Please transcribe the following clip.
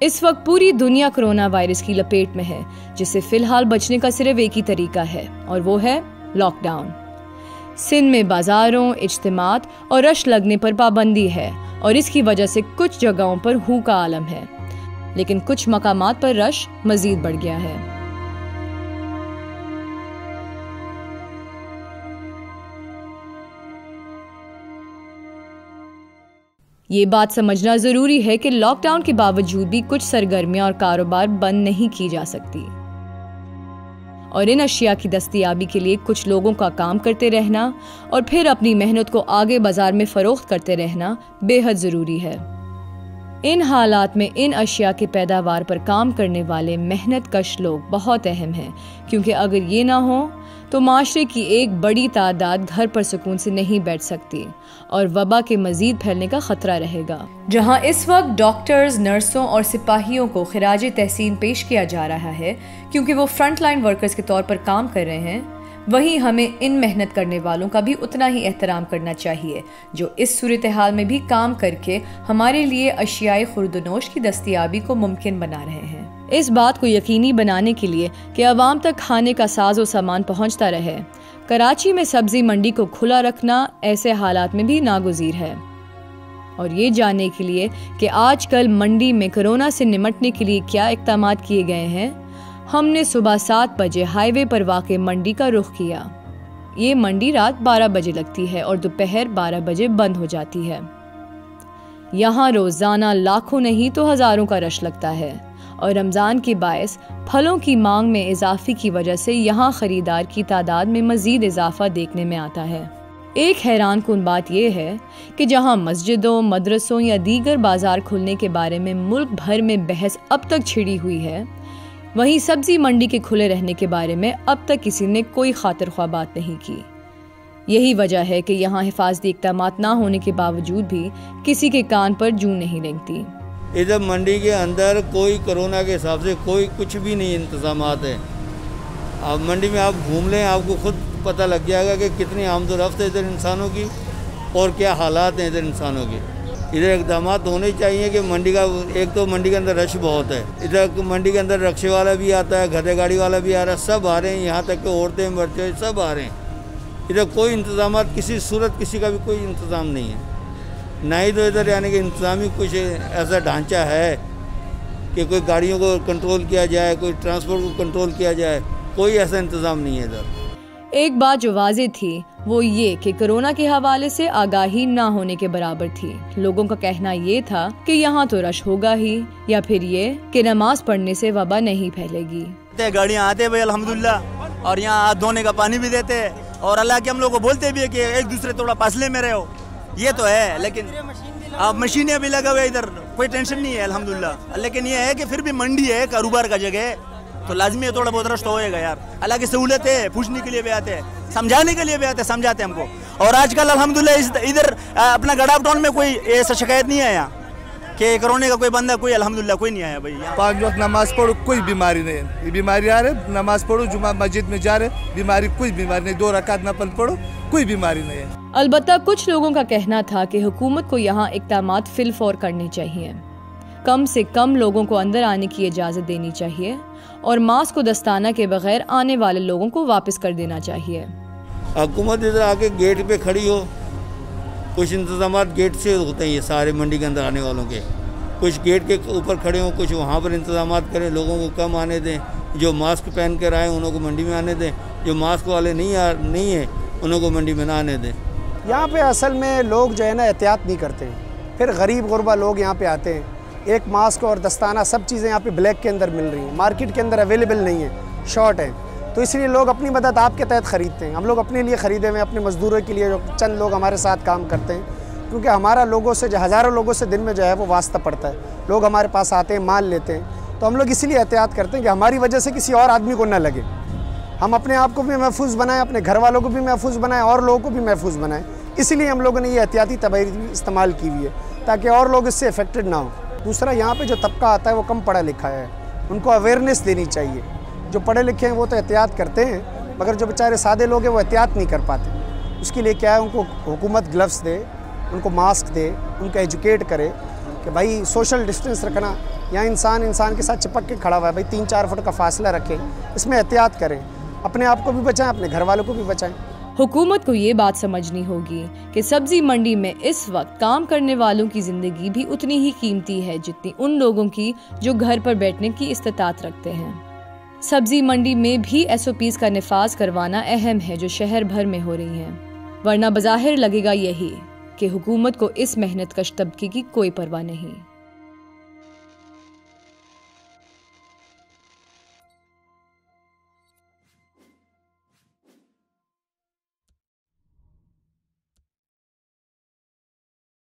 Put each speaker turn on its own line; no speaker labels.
इस वक्त पूरी दुनिया कोरोना वायरस की लपेट में है, जिससे फिलहाल बचने का सिर्फ एक ही तरीका है और वो है लॉकडाउन। सिंध में बाजारों, इज्तिमात और रश लगने पर पाबंदी है और इसकी वजह से कुछ जगहों पर हू का आलम है, लेकिन कुछ मकामात पर रश मजीद बढ़ गया है। ये बात समझना जरूरी है कि लॉकडाउन के बावजूद भी कुछ सरगर्मियां और कारोबार बंद नहीं की जा सकती और इन अशिया की दस्तयाबी के लिए कुछ लोगों का काम करते रहना और फिर अपनी मेहनत को आगे बाजार में फरोख्त करते रहना बेहद जरूरी है। इन हालात में इन अशिया के पैदावार पर काम करने वाले मेहनत कश लोग बहुत अहम हैं, क्योंकि अगर ये ना हो तो माशरे की एक बड़ी तादाद घर पर सुकून से नहीं बैठ सकती और वबा के मजीद फैलने का खतरा रहेगा। जहां इस वक्त डॉक्टर्स, नर्सों और सिपाहियों को खिराज तहसीन पेश किया जा रहा है क्योंकि वो फ्रंट लाइन वर्कर्स के तौर पर काम कर रहे हैं, वहीं हमें इन मेहनत करने वालों का भी उतना ही एहतराम करना चाहिए जो इस सूरत हाल में भी काम करके हमारे लिए अशियाए खुर्दनोश की दस्तयाबी को मुमकिन बना रहे हैं। इस बात को यकीनी बनाने के लिए कि अवाम तक खाने का साजो सामान पहुंचता रहे, कराची में सब्जी मंडी को खुला रखना ऐसे हालात में भी नागुज़ीर है। और ये जानने के लिए कि आजकल मंडी में कोरोना से निमटने के लिए क्या इक़दाम किए गए हैं, हमने सुबह 7 बजे हाईवे पर वाक़े मंडी का रुख किया। ये मंडी रात 12 बजे लगती है और दोपहर 12 बजे बंद हो जाती है। यहाँ रोजाना लाखों नहीं तो हजारों का रश लगता है और रमजान के बायस फलों की मांग में इजाफे की वजह से यहाँ खरीदार की तादाद में मजीद इजाफा देखने में आता है। एक हैरान कुन बात यह है कि जहाँ मस्जिदों, मदरसों या दीगर बाजार खुलने के बारे में मुल्क भर में बहस अब तक छिड़ी हुई है, वहीं सब्जी मंडी के खुले रहने के बारे में अब तक किसी ने कोई खातिर ख्वाह बात नहीं की। यही वजह है कि यहाँ हिफाजती इक़दाम ना होने के बावजूद भी किसी के कान पर जूं नहीं रेंगती।
इधर मंडी के अंदर कोई कोरोना के हिसाब से कोई कुछ भी नहीं इंतजामात है। अब मंडी में आप घूम लें, आपको खुद पता लग जाएगा कि कितनी आमदोरफ्त है इधर इंसानों की और क्या हालात हैं इधर इंसानों के। इधर इकदाम होने चाहिए कि मंडी का, एक तो मंडी के अंदर रश बहुत है, इधर मंडी के अंदर रक्शे वाला भी आता है, गधे गाड़ी वाला भी आ रहा है, सब आ रहे हैं, यहाँ तक कि औरतें बच्चे सब आ रहे हैं। इधर कोई इंतजाम, किसी सूरत किसी का भी कोई इंतज़ाम नहीं है, ना ही तो इधर यानी कि इंतज़ामी कुछ ऐसा ढांचा है कि कोई गाड़ियों को कंट्रोल किया जाए, कोई ट्रांसपोर्ट को कंट्रोल किया जाए, कोई ऐसा इंतज़ाम नहीं है इधर।
एक बात जो वाज़ेह थी वो ये कि कोरोना के हवाले से आगाही ना होने के बराबर थी। लोगों का कहना ये था कि यहाँ तो रश होगा ही, या फिर ये कि नमाज पढ़ने से वबा नहीं फैलेगी।
गाड़ियाँ आते भाई अल्हम्दुलिल्लाह, और यहाँ हाथ धोने का पानी भी देते हैं और अल्लाह के हम लोग को बोलते भी है कि एक दूसरे थोड़ा फासले में रहो, ये तो है। लेकिन अब मशीनें भी लगा हुए, इधर कोई टेंशन नहीं है अल्हम्दुलिल्लाह। लेकिन ये है कि फिर भी मंडी है, कारोबार का जगह है, तो लाजमी है थोड़ा बहुत रश तो होएगा यार। अल्लाह की सहूलत है, पूछने के लिए भी आते हैं, समझाने के लिए भी आते हैं, समझाते हैं हमको। और आजकल अल्हम्दुलिल्लाह इधर अपना गडाफ टाउन में कोई ऐसा शिकायत नहीं है यहाँ कि कोरोना का कोई बंदा, कोई अल्हम्दुलिल्लाह कोई नहीं आया भाई।
5 वक्त नमाज पढ़ो, कोई बीमारी नहीं है। ये बीमारी आ रहे, नमाज पढ़ो, जुमा मस्जिद में जा रहे, बीमारी कोई बीमारी नहीं, 2 रकात नफल पढ़ो, कोई बीमारी नहीं है।
अलबत्ता कुछ लोगों का कहना था कि हुकूमत को यहाँ इक़दामात फिलफौर करने चाहिए, कम से कम लोगों को अंदर आने की इजाज़त देनी चाहिए और मास्क को दस्ताना के बगैर आने वाले लोगों को वापस कर देना चाहिए।
हुकूमत इधर आके गेट पे खड़ी हो, कुछ इंतजाम गेट से होते हैं ये सारे मंडी के अंदर आने वालों के, कुछ गेट के ऊपर खड़े हों, कुछ वहाँ पर इंतजाम करें, लोगों को कम आने दें, जो मास्क पहन कर आए उनको मंडी में आने दें, जो मास्क वाले नहीं है उनको मंडी में ना आने दें।
यहाँ पे असल में लोग जो है ना एहतियात नहीं करते हैं, फिर गरीब गुरबा लोग यहाँ पे आते हैं। एक मास्क और दस्ताना सब चीज़ें यहाँ पे ब्लैक के अंदर मिल रही हैं, मार्केट के अंदर अवेलेबल नहीं है, शॉर्ट है, तो इसलिए लोग अपनी मदद आपके तहत ख़रीदते हैं। हम लोग अपने लिए ख़रीदे हुए, अपने मज़दूरों के लिए, जो चंद लोग हमारे साथ काम करते हैं, क्योंकि हमारा लोगों से, जो हज़ारों लोगों से दिन में जो है वो वास्ता पड़ता है, लोग हमारे पास आते हैं, माल लेते हैं, तो हम लोग इसीलिए एहतियात करते हैं कि हमारी वजह से किसी और आदमी को ना लगे। हम अपने आप को भी महफूज बनाएं, अपने घर वालों को भी महफूज बनाएं और लोगों को भी महफूज बनाएं। इसीलिए हम लोगों ने ये एहतियाती तदबीर इस्तेमाल की हुई है ताकि और लोग इससे अफेक्टेड ना हो। दूसरा, यहाँ पे जो तबका आता है वो कम पढ़ा लिखा है, उनको अवेयरनेस देनी चाहिए। जो पढ़े लिखे हैं वो तो एहतियात करते हैं, मगर जो बेचारे सादे लोग हैं वो एहतियात नहीं कर पाते। उसके लिए क्या है, उनको हुकूमत ग्लव्स दे, उनको मास्क दे, उनको एजुकेट करे कि भाई सोशल डिस्टेंस रखना, या इंसान के साथ चिपक के खड़ा हुआ है, भाई 3-4 फुट का फासला रखें, इसमें एहतियात करें, अपने आप को भी बचाएं, अपने घर वालों को भी बचाएं।
हुकूमत को ये बात समझनी होगी कि सब्जी मंडी में इस वक्त काम करने वालों की जिंदगी भी उतनी ही कीमती है जितनी उन लोगों की जो घर पर बैठने की इस्तिताअत रखते हैं। सब्जी मंडी में भी SOPs का निफाज करवाना अहम है जो शहर भर में हो रही हैं, वरना बज़ाहिर लगेगा यही कि हुकूमत को इस मेहनत कश तबके की कोई परवाह नहीं।